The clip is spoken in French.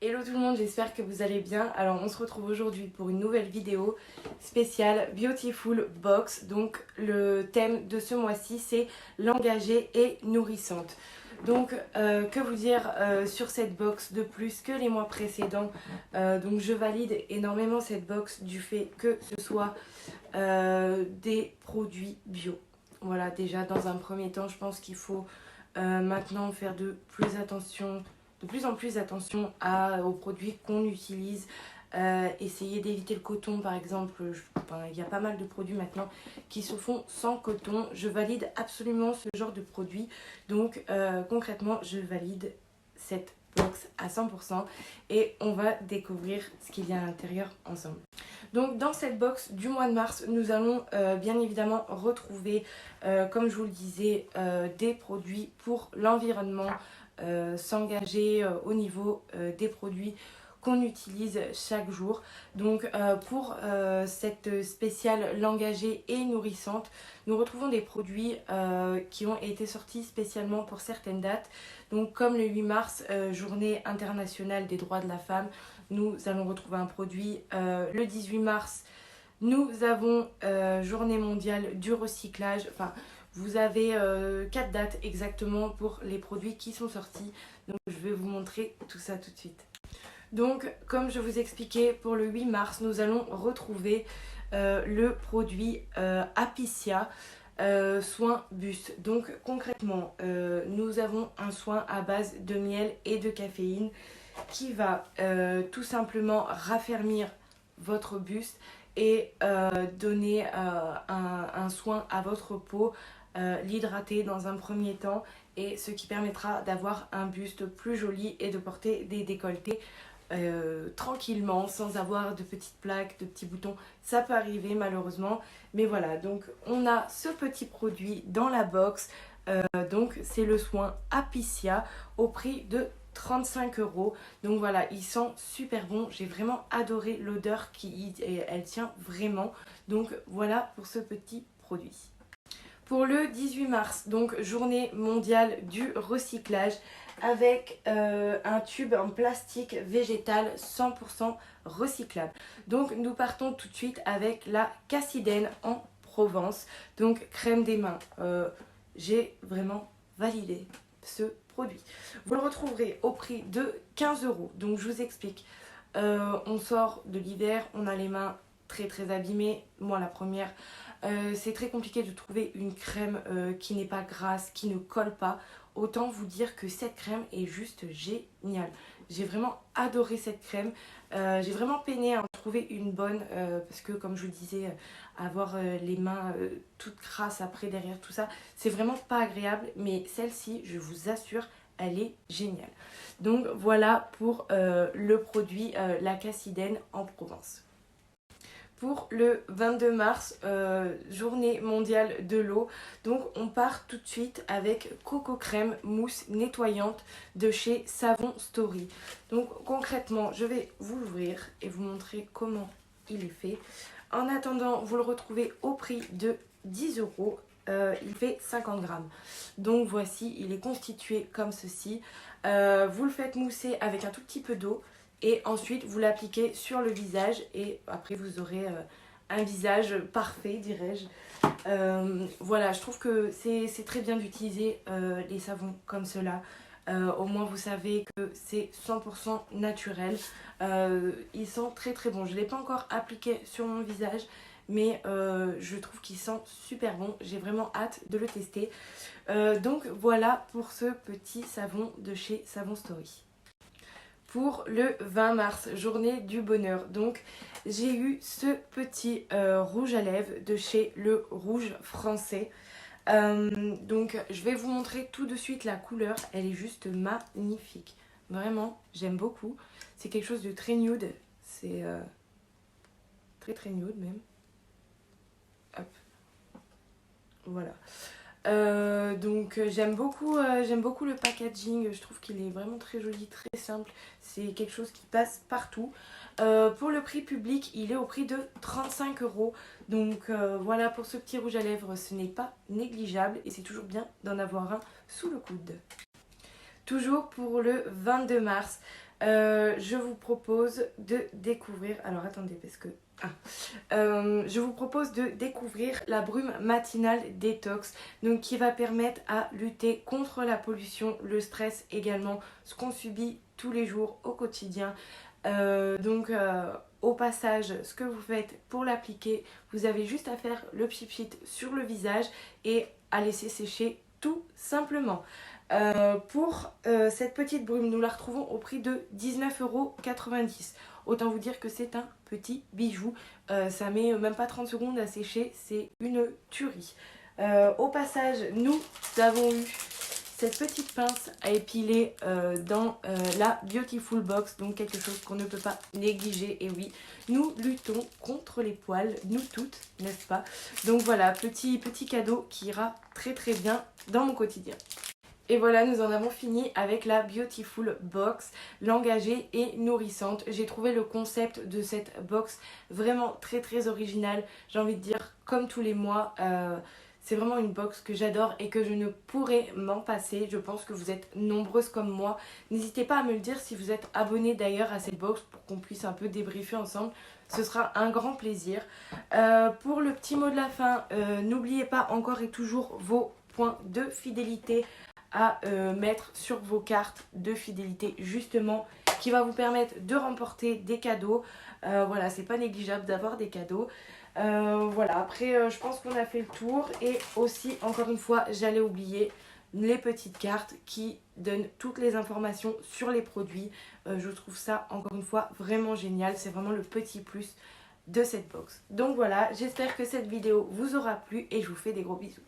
Hello tout le monde, j'espère que vous allez bien. Alors on se retrouve aujourd'hui pour une nouvelle vidéo spéciale Beautiful Box. Donc le thème de ce mois-ci c'est l'engagée et nourrissante. Donc que vous dire sur cette box de plus que les mois précédents. Donc je valide énormément cette box du fait que ce soit des produits bio. Voilà, déjà dans un premier temps je pense qu'il faut maintenant faire de plus en plus attention aux produits qu'on utilise. Essayer d'éviter le coton par exemple. Il y a pas mal de produits maintenant qui se font sans coton. Je valide absolument ce genre de produit. Donc concrètement je valide cette box à 100% et on va découvrir ce qu'il y a à l'intérieur ensemble. Donc dans cette box du mois de mars, nous allons bien évidemment retrouver, comme je vous le disais, des produits pour l'environnement, s'engager au niveau des produits qu'on utilise chaque jour. Donc pour cette spéciale l'engagée et nourrissante, nous retrouvons des produits qui ont été sortis spécialement pour certaines dates. Donc comme le 8 mars, journée internationale des droits de la femme, nous allons retrouver un produit. Le 18 mars, nous avons journée mondiale du recyclage. Enfin, vous avez 4 dates exactement pour les produits qui sont sortis. Donc je vais vous montrer tout ça tout de suite. Donc comme je vous expliquais, pour le 8 mars, nous allons retrouver le produit Apicia soin buste. Donc concrètement, nous avons un soin à base de miel et de caféine qui va tout simplement raffermir votre buste et donner un soin à votre peau, l'hydrater dans un premier temps, et ce qui permettra d'avoir un buste plus joli et de porter des décolletés tranquillement sans avoir de petites plaques, de petits boutons. Ça peut arriver malheureusement, mais voilà, donc on a ce petit produit dans la box. Donc c'est le soin Apicia au prix de 35 €. Donc voilà, il sent super bon. J'ai vraiment adoré l'odeur elle tient vraiment. Donc voilà pour ce petit produit. Pour le 18 mars, donc journée mondiale du recyclage, avec un tube en plastique végétal 100% recyclable. Donc nous partons tout de suite avec la Cassidène en Provence, donc crème des mains. J'ai vraiment validé ce produit. Vous le retrouverez au prix de 15 €. Donc je vous explique. On sort de l'hiver, on a les mains très abîmées. Moi la première. C'est très compliqué de trouver une crème qui n'est pas grasse, qui ne colle pas. Autant vous dire que cette crème est juste géniale. J'ai vraiment adoré cette crème. J'ai vraiment peiné à en trouver une bonne parce que comme je vous disais, avoir les mains toutes crasses après derrière tout ça, c'est vraiment pas agréable. Mais celle-ci, je vous assure, elle est géniale. Donc voilà pour le produit la Cassidène en Provence. Pour le 22 mars, journée mondiale de l'eau. Donc on part tout de suite avec Coco Crème mousse nettoyante de chez Savon Story. Donc concrètement, je vais vous l'ouvrir et vous montrer comment il est fait. En attendant, vous le retrouvez au prix de 10 €. Il fait 50 grammes. Donc voici, il est constitué comme ceci. Vous le faites mousser avec un tout petit peu d'eau. Et ensuite, vous l'appliquez sur le visage et après, vous aurez un visage parfait, dirais-je. Voilà, je trouve que c'est très bien d'utiliser les savons comme cela. Au moins, vous savez que c'est 100% naturel. Il sent très bon. Je ne l'ai pas encore appliqué sur mon visage, mais je trouve qu'il sent super bon. J'ai vraiment hâte de le tester. Donc voilà pour ce petit savon de chez Savon Story. Pour le 20 mars, journée du bonheur. Donc j'ai eu ce petit rouge à lèvres de chez Le Rouge Français. Donc je vais vous montrer tout de suite la couleur. Elle est juste magnifique. Vraiment, j'aime beaucoup. C'est quelque chose de très nude. C'est très nude même. Hop. Voilà. Donc j'aime beaucoup le packaging, je trouve qu'il est vraiment très joli, très simple, c'est quelque chose qui passe partout. Pour le prix public, il est au prix de 35 €. Donc voilà, pour ce petit rouge à lèvres, ce n'est pas négligeable et c'est toujours bien d'en avoir un sous le coude. Toujours pour le 22 mars, je vous propose de découvrir... Alors attendez, parce que... je vous propose de découvrir la brume matinale détox, donc qui va permettre à lutter contre la pollution, le stress également, ce qu'on subit tous les jours au quotidien. Au passage, ce que vous faites pour l'appliquer, vous avez juste à faire le pchit sur le visage et à laisser sécher tout simplement. Pour cette petite brume, nous la retrouvons au prix de 19,90 €. Autant vous dire que c'est un petit bijou. Ça met même pas 30 secondes à sécher, c'est une tuerie. Au passage, nous avons eu cette petite pince à épiler dans la Beautiful Box, donc quelque chose qu'on ne peut pas négliger. Et oui, nous luttons contre les poils, nous toutes, n'est-ce pas? Donc voilà, petit cadeau qui ira très très bien dans mon quotidien. Et voilà, nous en avons fini avec la Beautiful Box, l'engagée et nourrissante. J'ai trouvé le concept de cette box vraiment très très original. J'ai envie de dire, comme tous les mois, c'est vraiment une box que j'adore et que je ne pourrais m'en passer. Je pense que vous êtes nombreuses comme moi. N'hésitez pas à me le dire si vous êtes abonnés d'ailleurs à cette box pour qu'on puisse un peu débriefer ensemble. Ce sera un grand plaisir. Pour le petit mot de la fin, n'oubliez pas encore et toujours vos points de fidélité à mettre sur vos cartes de fidélité justement, qui va vous permettre de remporter des cadeaux. Voilà, c'est pas négligeable d'avoir des cadeaux. Voilà, après je pense qu'on a fait le tour. Et aussi, encore une fois, j'allais oublier les petites cartes qui donnent toutes les informations sur les produits. Je trouve ça encore une fois vraiment génial, c'est vraiment le petit plus de cette box. Donc voilà, j'espère que cette vidéo vous aura plu et je vous fais des gros bisous.